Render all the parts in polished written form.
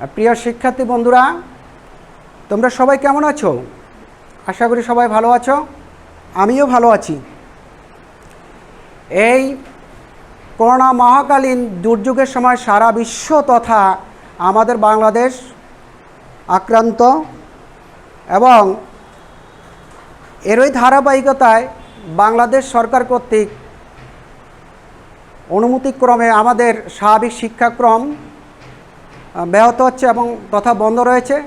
প্রিয় শিক্ষার্থী বন্ধুরা, তোমরা সবাই কেমন আছো? আশা করি সবাই ভালো আছো। আমিও ভালো আছি। এই করোনা মহাকালীন দুর্যোগের সময় সারা বিশ্ব তথা আমাদের বাংলাদেশ আক্রান্ত এবং এরই ধারাবাহিকতায় বাংলাদেশ সরকার কর্তৃক অনুমতিক্রমে আমাদের স্বাভাবিক শিক্ষাক্রম ব্যাহত হচ্ছে এবং তথা বন্ধ রয়েছে।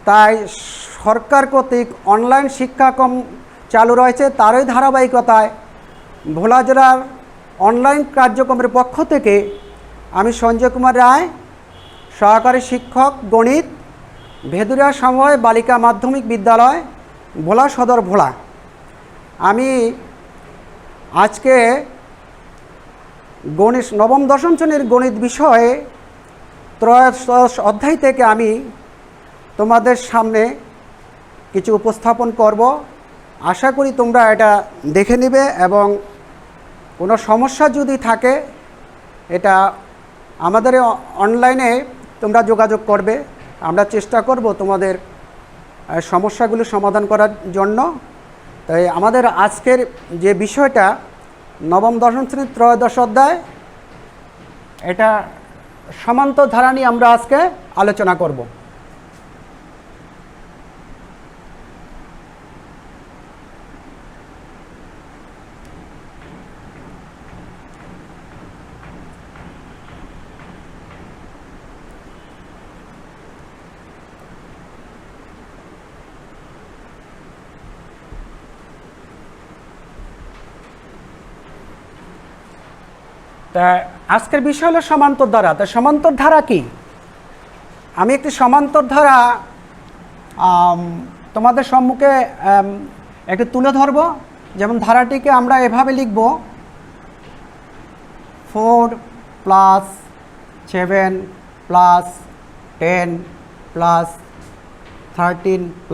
তাই সরকার কর্তৃক অনলাইন শিক্ষাক্রম চালু রয়েছে। তারই ধারাবাহিকতায় ভোলা জেলার অনলাইন কার্যক্রমের পক্ষ থেকে আমি সঞ্জয় কুমার রায়, সহকারী শিক্ষক গণিত, ভেদুরিয়া সমবায় বালিকা মাধ্যমিক বিদ্যালয়, ভোলা সদর ভোলা। আমি আজকে গণিত নবম দশম শ্রেণীর গণিত বিষয়ে ত্রয়োদশ অধ্যায় থেকে আমি তোমাদের সামনে কিছু উপস্থাপন করব। আশা করি তোমরা এটা দেখে নেবে এবং কোনো সমস্যা যদি থাকে এটা আমাদের অনলাইনে তোমরা যোগাযোগ করবে। আমরা চেষ্টা করব তোমাদের সমস্যাগুলো সমাধান করার জন্য। তাই আমাদের আজকের যে বিষয়টা নবম দশম শ্রেণীর ত্রয়োদশ অধ্যায়, এটা সমান্তর ধারা নিয়ে আমরা আজকে আলোচনা করব। তা আজকের বিষয় হলো সমান্তর ধারা। তা সমান্তর ধারা কি? আমি একটি সমান্তর ধারা তোমাদের সম্মুখে একটু তুলে ধরব। যেমন ধারাটিকে আমরা এভাবে লিখব: 4 + 7 + 10 + 13 +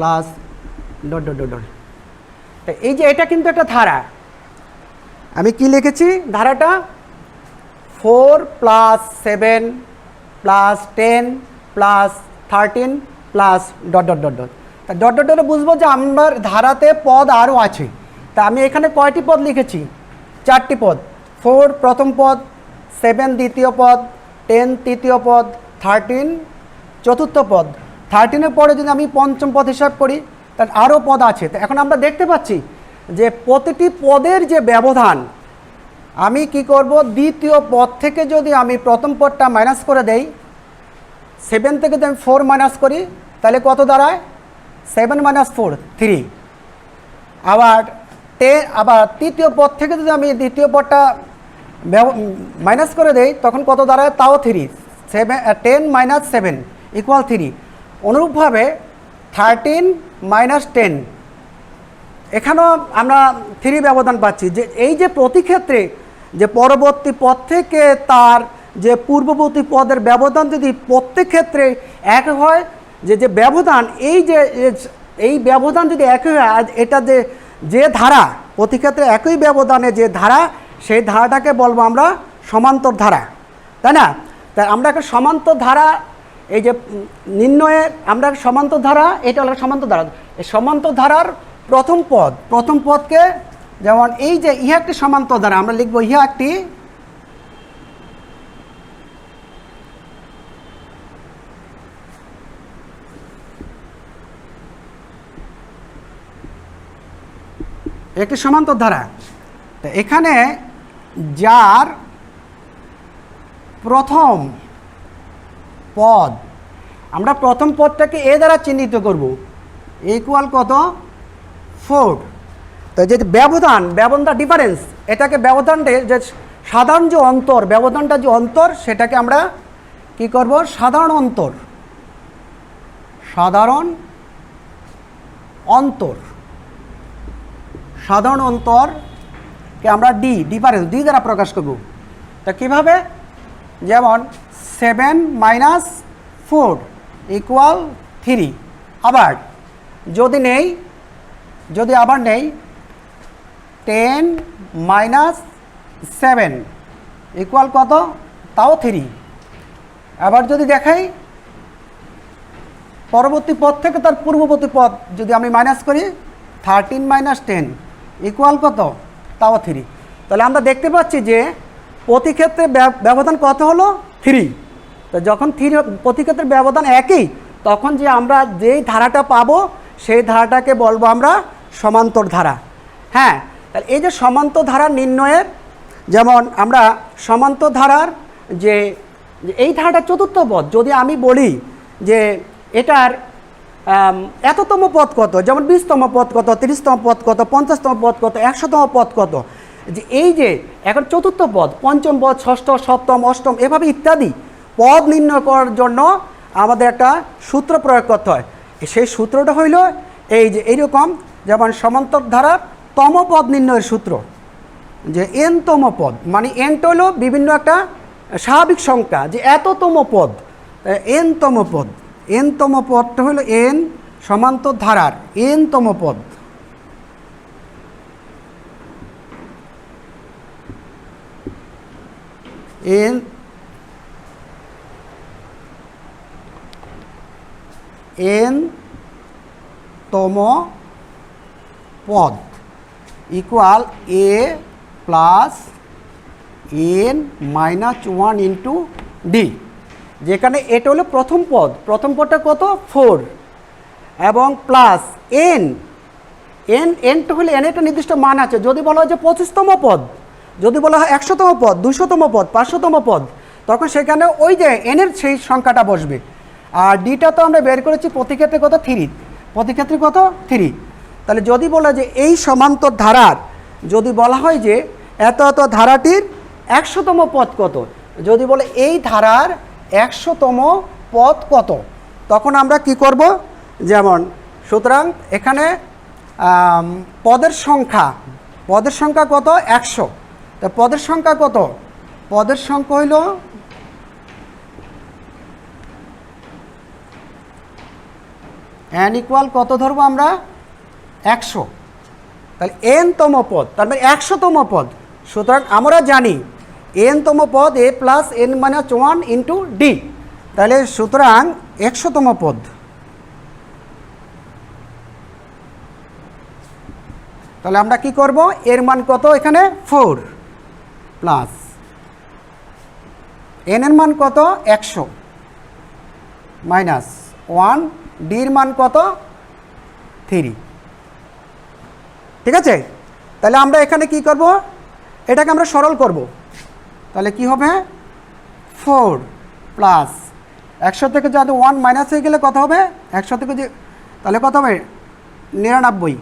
... তা এই যে এটা কিন্তু একটা .. আমি কি লিখেছি ধারাটা? 4 + 7 + 10 + 13 .. বুঝবো যে আমার ধারাতে পদ আরও আছে। তা আমি এখানে কয়টি পদ লিখেছি? 4টি পদ। 4 প্রথম পদ, 7 দ্বিতীয় পদ, 10 তৃতীয় পদ, 13 চতুর্থ পদ। 13-এর পরে যদি আমি পঞ্চম পদ হিসাব করি তার আরও পদ আছে। তো এখন আমরা দেখতে পাচ্ছি যে প্রতিটি পদের যে ব্যবধান, আমি কি করব, দ্বিতীয় পদ থেকে যদি আমি প্রথম পদটা মাইনাস করে দেই, 7 থেকে যদি আমি 4 মাইনাস করি তাহলে কত দাঁড়ায়? 7 - 4 3। আবার তৃতীয় পদ থেকে যদি আমি দ্বিতীয় পদটা মাইনাস করে দেই তখন কত দাঁড়ায়? তাও 3। 10 - 7 = 3। অনুরূপভাবে 13 - 10, এখানেও আমরা 3 ব্যবধান পাচ্ছি। যে এই যে প্রতি ক্ষেত্রে যে পরবর্তী পদ থেকে তার যে পূর্ববর্তী পদের ব্যবধান যদি প্রত্যেক ক্ষেত্রে এক হয়, যে ব্যবধান, এই ব্যবধান যদি একই হয়, এটা যে ধারা, প্রতি ক্ষেত্রে একই ব্যবধানে যে ধারা, সেই ধারাটাকে বলবো আমরা সমান্তর ধারা, তাই না? তাই আমরা একটা সমান্তর ধারা, এই যে নির্ণয়ে আমরা সমান্তর ধারা, এটা হলো সমান্তর ধারা। এই সমান্তর ধারার প্রথম পদকে, যেমন এই যে ইহা একটি সমান্তর ধারা, আমরা লিখব ইহা একটি সমান্তর ধারা। তো এখানে যার প্রথম পদ, আমরা প্রথম পদটাকে এ দ্বারা চিহ্নিত করব, ইকুয়াল কত? 4। তো যে ব্যবধানটা ডিফারেন্স, এটাকে ব্যবধানটা যে সাধারণ যে অন্তর, ব্যবধানটা যে অন্তর, সেটাকে আমরা কি করব? সাধারণ অন্তরকে আমরা ডিফারেন্স দ্বারা প্রকাশ করব। তা কীভাবে? যেমন 7 - 4 = 3। আবার যদি আবার নেই 10 - 7 = কত? তাও 3। আবার যদি দেখাই পরবর্তী পদ থেকে তার পূর্ববর্তী পদ যদি আমি মাইনাস করি 13 - 10 ইকুয়াল কত, তাও 3। তাহলে আমরা দেখতে পাচ্ছি যে প্রতি ক্ষেত্রে ব্যবধান কত হলো 3। তো যখন 3 প্রতি ক্ষেত্রে ব্যবধান একই, তখন যে আমরা যেই ধারাটা পাবো সেই ধারাটাকে বলবো আমরা সমান্তর ধারা। হ্যাঁ, তাহলে এই যে সমান্তর ধারা নির্ণয়ের, যেমন আমরা সমান্তর ধারার যে এই ধারাটা চতুর্থ পদ, যদি আমি বলি যে এটার এততম পদ কত, যেমন 20তম পদ কত, 30তম পদ কত, 50তম পদ কত, 100তম পদ কত, যে এই যে এখন চতুর্থ পদ, পঞ্চম পদ, ষষ্ঠ, সপ্তম, অষ্টম, এভাবে ইত্যাদি পদ নির্ণয় করার জন্য আমাদের একটা সূত্র প্রয়োগ করতে হয়। সেই সূত্রটা হইল এই যে এইরকম, যেমন সমান্তর ধারার তম পদ নির্ণয়ের সূত্র, যে এনতম পদ, মানে এনটা হলো বিভিন্ন একটা স্বাভাবিক সংখ্যা, যে এততম পদ, এনতম পদ, এনতম পদটা হলো এন সমান্তর ধারার এনতম পদ। এনতম পদ ইকুয়াল এ প্লাস n - 1 ইন্টু ডি, যেখানে এটা হলো প্রথম পদ, প্রথম পদটা কত 4, এবং প্লাস এন, এনটা হলে এন একটা নির্দিষ্ট মান আছে। যদি বলা হয় যে 25তম পদ, যদি বলা হয় 100তম পদ, 200তম পদ, 500তম পদ, তখন সেখানে ওই যে এনের সেই সংখ্যাটা বসবে। আর ডিটা তো আমরা বের করেছি প্রতি ক্ষেত্রে কত 3, প্রতি ক্ষেত্রে কত 3। তাহলে যদি বলা যে এই সমান্তর ধারার, যদি বলা হয় যে এত এত ধারাটির 100তম পদ কত, যদি বলে এই ধারার 100তম পদ কত, তখন আমরা কি করব, যেমন সুতরাং এখানে পদের সংখ্যা কত 100, তো পদের সংখ্যা কত, পদের সংখ্যা হইল n ইকুয়াল কত ধরবো আমরা 100। তাহলে nতম পদ, তার মানে 100তম পদ। সুতরাং আমরা জানি nতম পদ a plus n - 1 into D, তাহলে সুতরাং 100তম পদ। তাহলে আমরা কি করব, এর মান কত এখানে 4 প্লাস n এর মান কত 100 মাইনাস 1, ডির মান কত 3। ঠিক আছে, তাহলে আমরা এখানে কি করব, এটাকে আমরা সরল করব। তাহলে কি হবে 4 প্লাস 100 থেকে যদি 1 মাইনাস হয়ে গেলে কত হবে, 100 থেকে যে, তাহলে কত হবে 99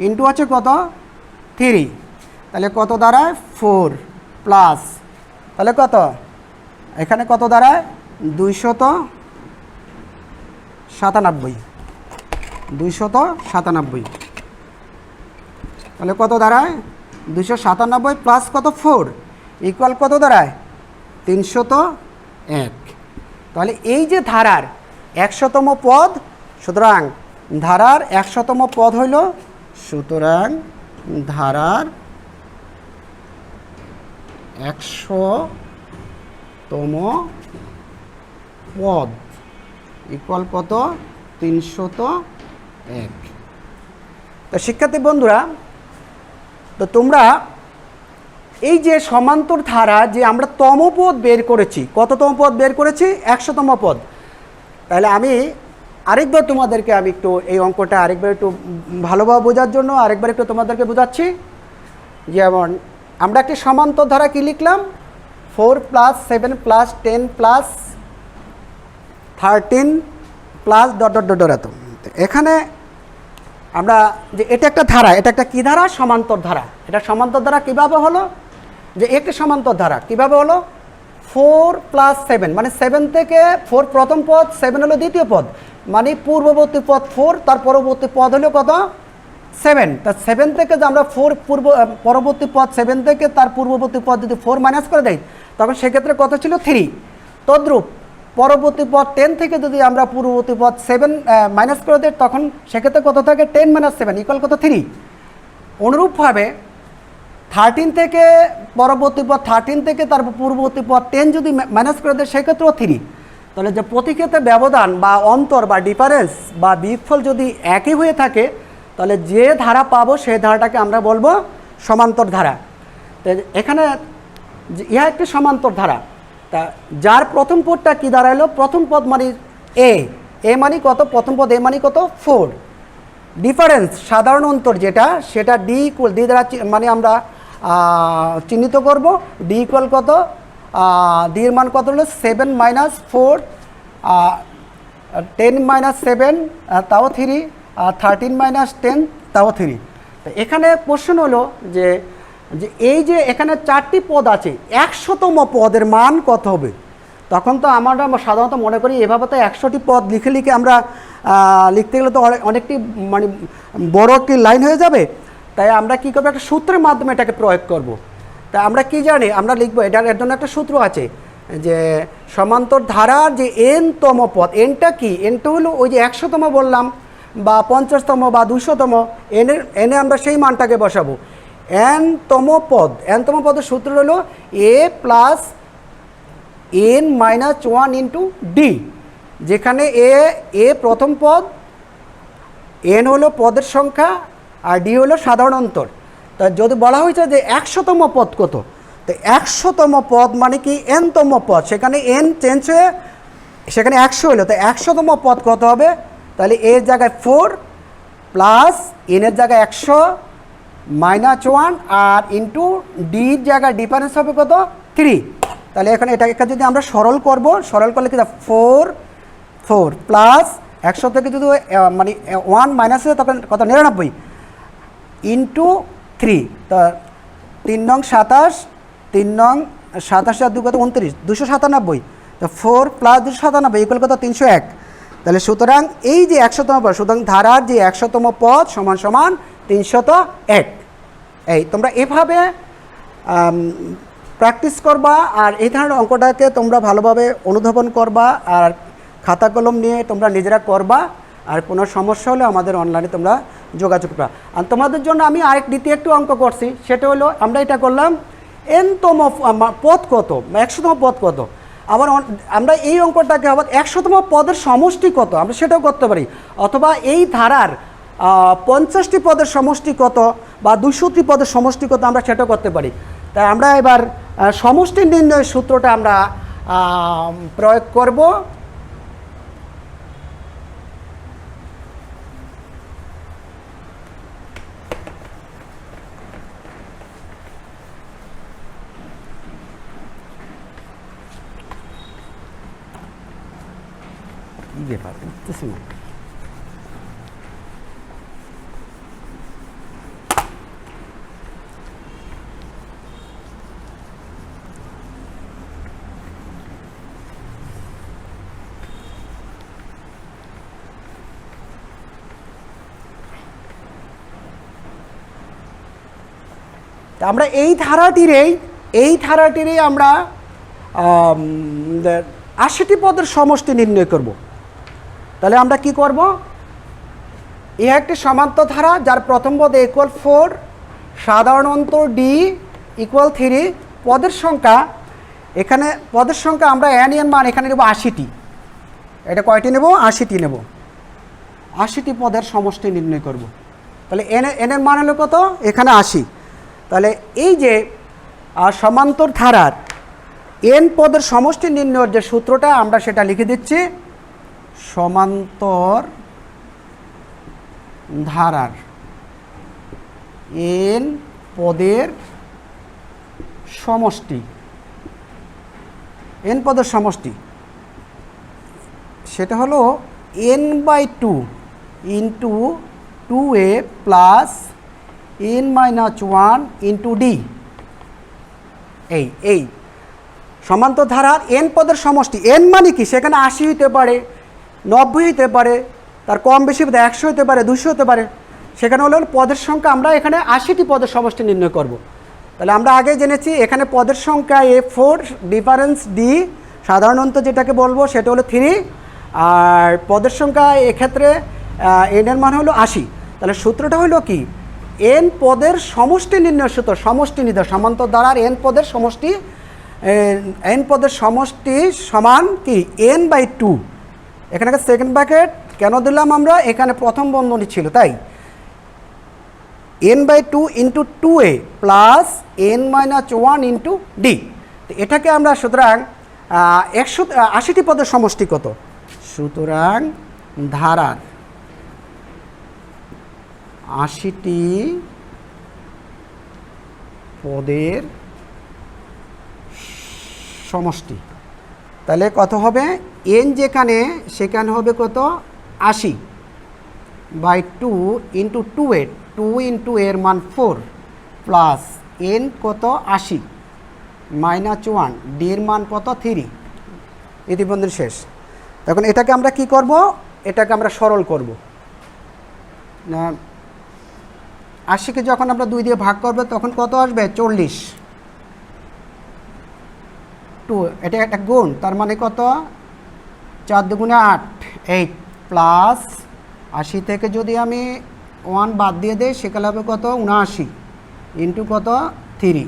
ইন্টু আছে কত 3, তাহলে কত দাঁড়ায় 4 প্লাস, তাহলে কত এখানে কত দাঁড়ায় 297, 297, তাহলে কত দাঁড়ায় 297 প্লাস কত 4 ইকুয়াল কত দাঁড়ায় 301। তাহলে এই যে ধারার 100তম পদ, সুতরাং ধারার 100তম পদ হইল, সুতরাং ধারার 100তম পদ ইকুয়াল কত 301। তো শিক্ষার্থী বন্ধুরা, তো তোমরা এই যে সমান্তর ধারা যে আমরা তম পদ বের করেছি, কততম পদ বের করেছি 100তম পদ। তাহলে আমি আরেকবার তোমাদেরকে আমি একটু এই অঙ্কটা আরেকবার একটু ভালোভাবে বোঝার জন্য আরেকবার একটু তোমাদেরকে বোঝাচ্ছি। যেমন আমরা একটি সমান্তর ধারা কি লিখলাম, 4 plus 7 plus 10 plus 13 plus dot dot dot এত। এখানে আমরা যে এটা একটা ধারা, এটা একটা কী ধারা, সমান্তর ধারা। এটা সমান্তর ধারা কীভাবে হলো, যে একটি সমান্তর ধারা কীভাবে হলো, 4 প্লাস 7, মানে 7 থেকে 4 প্রথম পদ, 7 হলো দ্বিতীয় পদ, মানে পূর্ববর্তী পদ 4, তার পরবর্তী পদ হলো কত 7। তা 7 থেকে যে আমরা 4 পরবর্তী পদ 7 থেকে তার পূর্ববর্তী পদ যদি 4 মাইনাস করে দেয়, তখন সেক্ষেত্রে কত ছিল 3। তদ্রূপ পরবর্তী পদ 10 থেকে যদি আমরা পূর্ববর্তী পদ 7 মাইনাস করে দিই, তখন সেক্ষেত্রে কত থাকে 10 - 7 ইকুয়াল কত 3। অনুরূপভাবে 13 থেকে পরবর্তী পদ 13 থেকে তার পূর্ববর্তী পদ 10 যদি মাইনাস করে দেয়, সেক্ষেত্রেও 3। তাহলে যে প্রতিক্ষেত্রে ব্যবধান বা অন্তর বা ডিফারেন্স বা বিয়োগফল যদি একই হয়ে থাকে তাহলে যে ধারা পাবো সেই ধারাটাকে আমরা বলবো সমান্তর ধারা। তো এখানে ইহা একটি সমান্তর ধারা। তা যার প্রথম পদটা কী দাঁড়ালো, প্রথম পদ মানে এ মানে কত, প্রথম পদ এ মানে কত 4, ডিফারেন্স সাধারণ অন্তর যেটা সেটা ডি দ্বারা মানে আমরা চিহ্নিত করব। ডি ইকুয়াল কত, ডি এর মান কত হলো 7 - 4, 10 - 7 তাও 3, 13 - 10 তাও 3। তো এখানে প্রশ্ন হলো যে এই যে এখানে 4টি পদ আছে, 100তম পদের মান কত হবে? তখন তো আমরা সাধারণত মনে করি এভাবে তো 100টি পদ লিখে লিখে আমরা লিখতে গেলে তো অনেকটি মানে বড় একটি লাইন হয়ে যাবে। তাই আমরা কী করবো, একটা সূত্রের মাধ্যমে এটাকে প্রয়োগ করব। তা আমরা কি জানি, আমরা লিখবো এর জন্য একটা সূত্র আছে যে সমান্তর ধারার যে এনতম পদ, এনটা কি, এনটা হলো ওই যে 100তম বললাম বা 50তম বা 200তম, এনে আমরা সেই মানটাকে বসাবো। এনতম পদের সূত্র হলো এ প্লাস n - 1 ইন্টু ডি, যেখানে এ প্রথম পদ, এন হলো পদের সংখ্যা আর ডি হলো সাধারণ অন্তর। তা যদি বলা হয়েছে যে 100তম পদ কত, তো 100তম পদ মানে কি এনতম পদ, সেখানে এন চেঞ্জ হয়ে সেখানে 100 হলো, তো 100তম পদ কত হবে? তাহলে এর জায়গায় 4 প্লাস এনের জায়গায় 100 - 1 আর ইন্টু ডির জায়গায় ডিফারেন্স হবে কত 3। তাহলে এখানে এটাকে যদি আমরা সরল করলে কি 4 প্লাস 100 থেকে যদি মানে 1 মাইনাস হয় তখন কত 99 ইন্টু 3, তা 3 নং 27, 3 নং 27 আর 2 কত 29, 297। তো 4 প্লাস 297 ইকুয়াল কত 301। তাহলে সুতরাং এই যে 100তম পদ, সুতরাং ধারার যে 100তম পদ সমান সমান 301। এই তোমরা এভাবে প্র্যাকটিস করবা আর এই ধরনের অঙ্কটাকে তোমরা ভালোভাবে অনুধাবন করবা আর খাতা কলম নিয়ে তোমরা নিজেরা করবা। আর কোনো সমস্যা হলে আমাদের অনলাইনে তোমরা যোগাযোগ করবা। আর তোমাদের জন্য আমি দ্বিতীয় একটু অঙ্ক করছি, সেটা হলো আমরা এটা করলাম এনতম পদ কত, 100তম পদ কত। আবার আমরা এই অঙ্কটাকে আবার 100তম পদের সমষ্টি কত আমরা সেটাও করতে পারি, অথবা এই ধারার 50টি পদের সমষ্টি কত বা 200টি পদের সমষ্টি কত আমরা সেটাও করতে পারি। তাই আমরা এবার সমষ্টি নির্ণয়ের সূত্রটা আমরা প্রয়োগ করব। কি ব্যাপার বুঝতেছি না। আমরা এই ধারাটিরই আমরা 80টি পদের সমষ্টি নির্ণয় করব। তাহলে আমরা কি করব, এই একটি সমান্তর ধারা যার প্রথম পদ ইকুয়াল 4, সাধারণ অন্তর ডি ইকুয়াল 3, পদের সংখ্যা এখানে পদের সংখ্যা আমরা এন মান এখানে নেব 80টি। এটা কয়টি নেব, 80টি নেব। 80টি পদের সমষ্টি নির্ণয় করব। তাহলে এনের মান হলো কত, এখানে 80। তাহলে এই যে সমান্তর ধারার এন পদের সমষ্টি নির্ণয়ের যে সূত্রটা আমরা সেটা লিখে দিচ্ছি। সমান্তর ধারার এন পদের সমষ্টি, সেটা হলো n/2 into 2a plus n - 1 into D. এই সমান্তর ধারার এন পদের সমষ্টি, এন মানে কি, সেখানে 80 হইতে পারে, 90 হইতে পারে, তার কম বেশি 100 হতে পারে, 200 হতে পারে। সেখানে হলো পদের সংখ্যা, আমরা এখানে 80টি পদের সমষ্টি নির্ণয় করব। তাহলে আমরা আগে জেনেছি এখানে পদের সংখ্যা A4, ডিফারেন্স ডি, সাধারণত যেটাকে বলবো সেটা হলো 3, আর পদের সংখ্যা এক্ষেত্রে এন এর মান হলো 80। তাহলে সূত্রটা হলো কি, এন পদের সমষ্টি নির্ণয় সূত্র, সমষ্টি নির্ণয়, সমান্তর ধারার এন পদের সমষ্টি এন পদের সমষ্টি সমান কি n/2। এখানে সেকেন্ড ব্র্যাকেট কেন দিলাম আমরা, এখানে প্রথম বন্ধনী ছিল তাই। n/2 into 2a plus n-1 into D. এটাকে আমরা সুতরাং 180টি পদের সমষ্টি কত, সুতরাং ধারার 80টি পদের সমষ্টি। তাহলে কত হবে, n যেখানে সেখানে হবে কত 80/2 ইন্টু 2a, 2 ইন্টু এর মান 4 প্লাস n কত 80 -1 ডি এর মান কত 3। ইতিবন্ধনী শেষ। এখন এটাকে আমরা কি করব, এটাকে আমরা সরল করব। 80কে যখন আমরা 2 দিয়ে ভাগ করব তখন কত আসবে 40। 2 এটা একটা গুণ, তার মানে কত 4 দুগুণে 8, 8 প্লাস 80 থেকে যদি আমি 1 বাদ দিয়ে দেই সেখানে হবে কত 79 ইন্টু কত 3।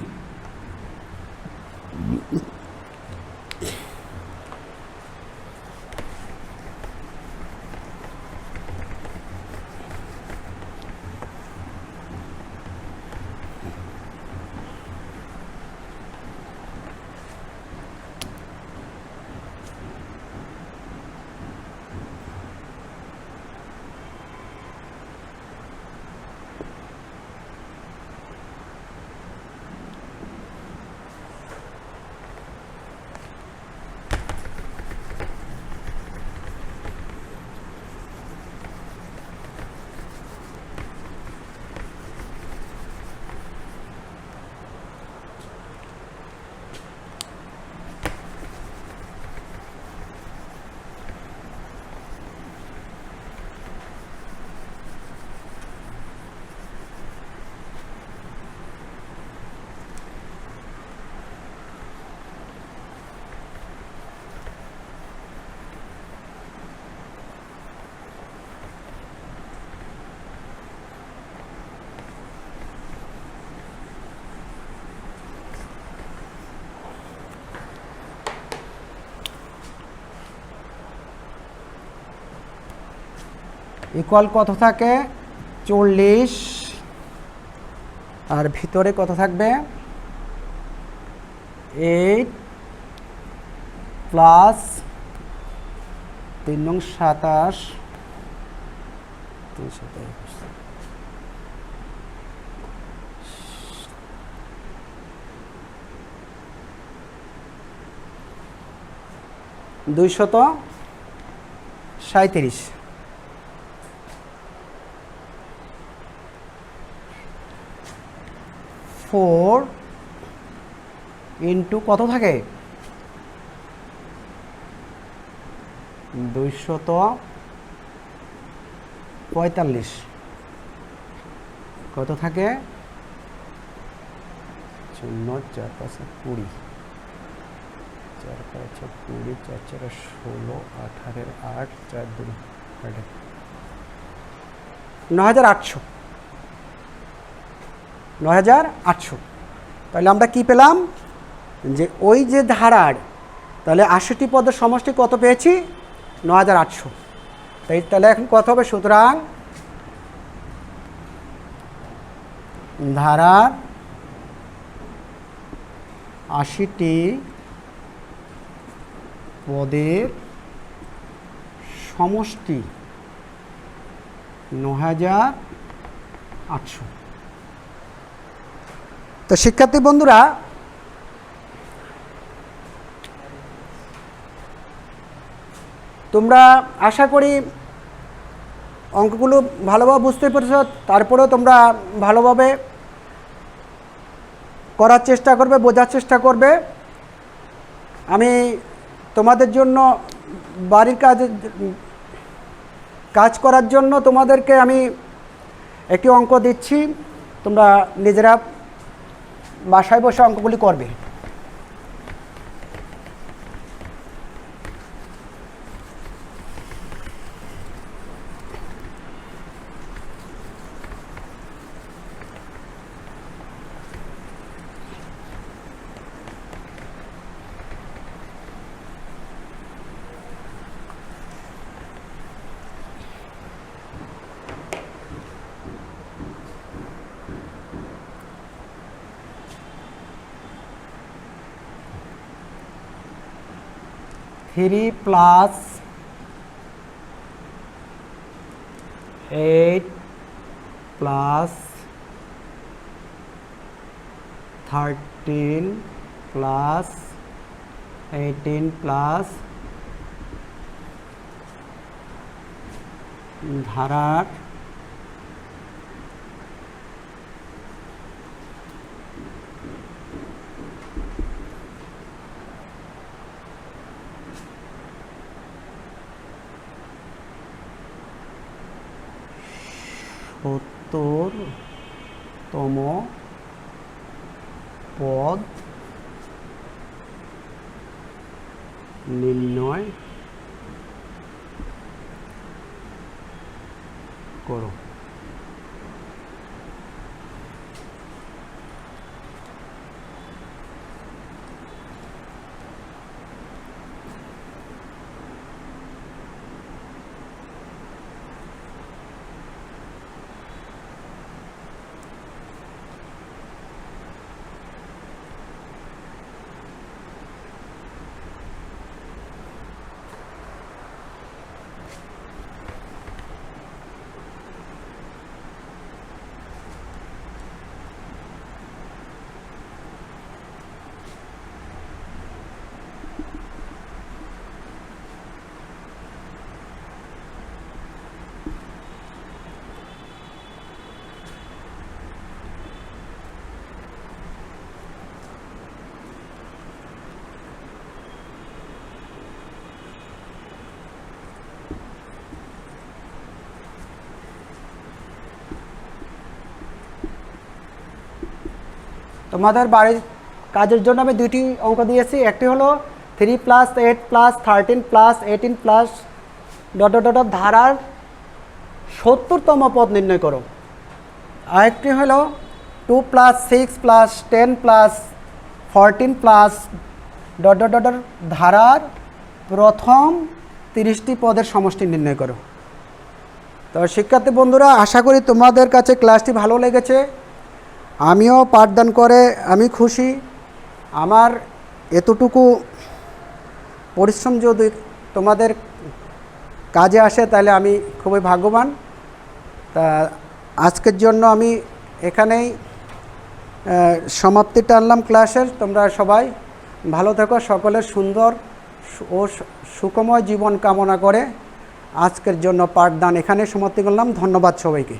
ইকুয়াল কত থাকে 40, আর ভিতরে কত থাকবে 8 প্লাস 3 নং 27 237। 4 ইন্টু কত থাকে 245, কত থাকে 0 4 5 20, 4 5 20, 4 4 16, 18 8 4 2 9800। 9800। তাহলে আমরা কি পেলাম, যে ওই যে ধারার তাহলে 80টি পদের সমষ্টি কত পেয়েছি 9800। তাহলে এখন কত হবে, সুতরাং ধারার 80টি পদের সমষ্টি 9800। তো শিক্ষার্থী বন্ধুরা, তোমরা আশা করি অঙ্কগুলো ভালোভাবে বুঝতে পেরেছ। তারপরেও তোমরা ভালোভাবে করার চেষ্টা করবে, বোঝার চেষ্টা করবে। আমি তোমাদের জন্য বাড়ির কাজ করার জন্য তোমাদেরকে আমি একটি অঙ্ক দিচ্ছি, তোমরা নিজেরা বাসায় বসে অঙ্কগুলি করবে। 3 প্লাস 8 প্লাস 13 প্লাস 18 প্লাস ধারার তম পদ নির্ণয় করো। তোমাদের বাড়ির কাজের জন্য আমি দুইটি অঙ্ক দিয়েছি। একটি হলো 3 plus 8 plus 13 plus 18 plus dot dot dot ধারার 70তম পদ নির্ণয় করো। আরেকটি হলো 2 plus 6 plus 10 plus 14 plus dot dot dot ধারার প্রথম 30টি পদের সমষ্টি নির্ণয় করো। তো শিক্ষার্থী বন্ধুরা, আশা করি তোমাদের কাছে ক্লাসটি ভালো লেগেছে। আমিও পাঠদান করে আমি খুশি। আমার এতটুকু পরিশ্রম যদি তোমাদের কাজে আসে তাহলে আমি খুবই ভাগ্যবান। তা আজকের জন্য আমি এখানেই সমাপ্তি টানলাম ক্লাসের। তোমরা সবাই ভালো থেকো, সকলের সুন্দর ও সুখময় জীবন কামনা করে আজকের জন্য পাঠদান এখানে সমাপ্তি করলাম। ধন্যবাদ সবাইকে।